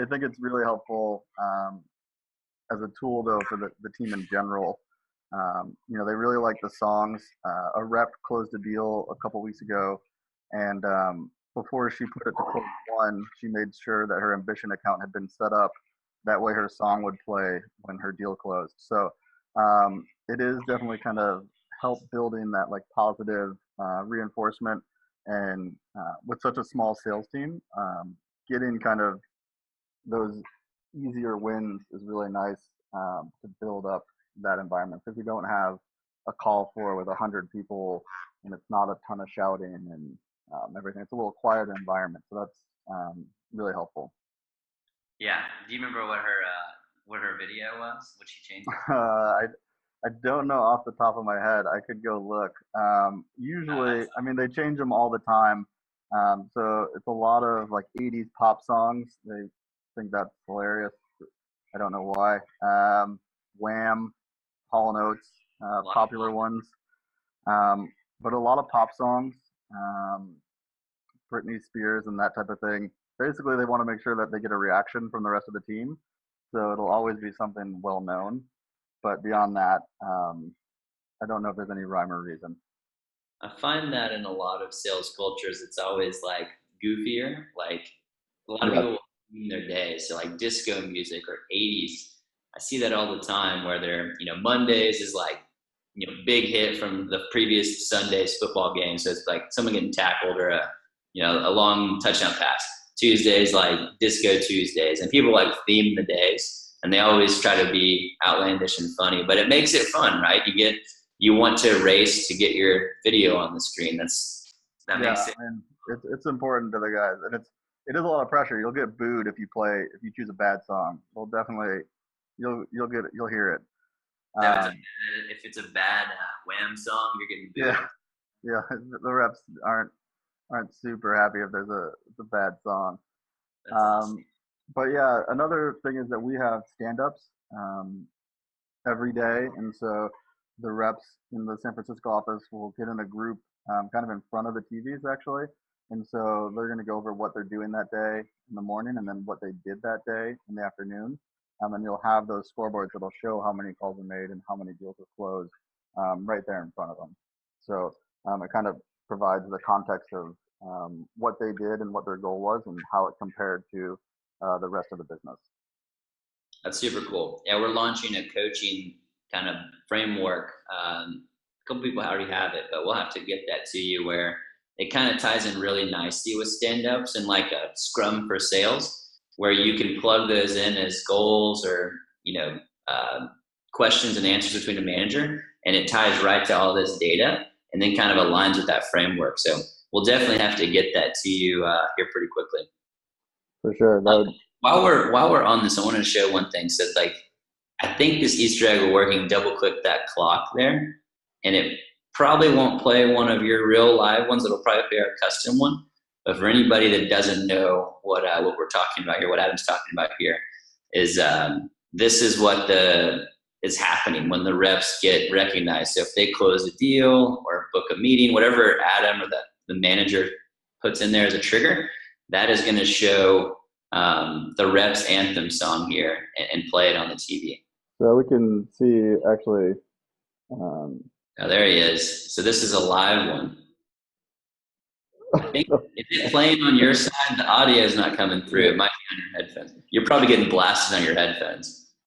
I think it's really helpful as a tool though for the team in general. They really like the songs. A rep closed a deal a couple weeks ago, and before she put it to close one, she made sure that her Ambition account had been set up. That way, her song would play when her deal closed. So it is definitely kind of help building that like positive reinforcement, and with such a small sales team, getting kind of those easier wins is really nice to build up that environment, because we don't have a call floor with 100 people and it's not a ton of shouting and everything. It's a little quieter environment, so that's really helpful. Yeah. Do you remember what her video was? What she changed? I don't know off the top of my head. I could go look. Usually, I mean, they change them all the time. So it's a lot of like 80s pop songs. They think that's hilarious. I don't know why. Wham, Hall and Oates, popular ones. But a lot of pop songs, Britney Spears and that type of thing. Basically, they want to make sure that they get a reaction from the rest of the team. So it'll always be something well known. But beyond that, I don't know if there's any rhyme or reason. I find that in a lot of sales cultures, it's always like goofier. Like a lot of people in their day, so like disco music or 80s. I see that all the time where they're, Mondays is like, big hit from the previous Sunday's football game. So it's like someone getting tackled or a long touchdown pass. Tuesdays, like Disco Tuesdays, and people like theme the days, and they always try to be outlandish and funny, but it makes it fun, right? You want to race to get your video on the screen. That makes it. And it's important to the guys, and it is a lot of pressure. You'll get booed if you choose a bad song. Well, definitely, you'll hear it. If it's a bad Wham song, you're getting booed. Yeah, the reps aren't super happy if there's a bad song. Awesome. But yeah, another thing is that we have stand-ups every day, and so the reps in the San Francisco office will get in a group kind of in front of the TVs actually, and so they're going to go over what they're doing that day in the morning, and then what they did that day in the afternoon, and you'll have those scoreboards that'll show how many calls were made and how many deals were closed right there in front of them. So it kind of provides the context of what they did and what their goal was and how it compared to the rest of the business. That's super cool. Yeah, we're launching a coaching kind of framework. A couple people already have it, but we'll have to get that to you, where it kind of ties in really nicely with stand-ups and like a scrum for sales, where you can plug those in as goals or questions and answers between a manager, and it ties right to all this data and then kind of aligns with that framework. So we'll definitely have to get that to you here pretty quickly. For sure. While we're on this, I want to show one thing. So like, I think this Easter egg we're working, double click that clock there, and it probably won't play one of your real live ones. It'll probably play our custom one. But for anybody that doesn't know what we're talking about here, what Adam's talking about here, is this is what is happening when the reps get recognized. So if they close a deal or book a meeting, whatever Adam or the manager puts in there as a trigger, that is going to show the reps anthem song here and play it on the TV. So we can see actually. Oh, there he is. So this is a live one. I think if it's playing on your side, the audio is not coming through. It might be on your headphones. You're probably getting blasted on your headphones.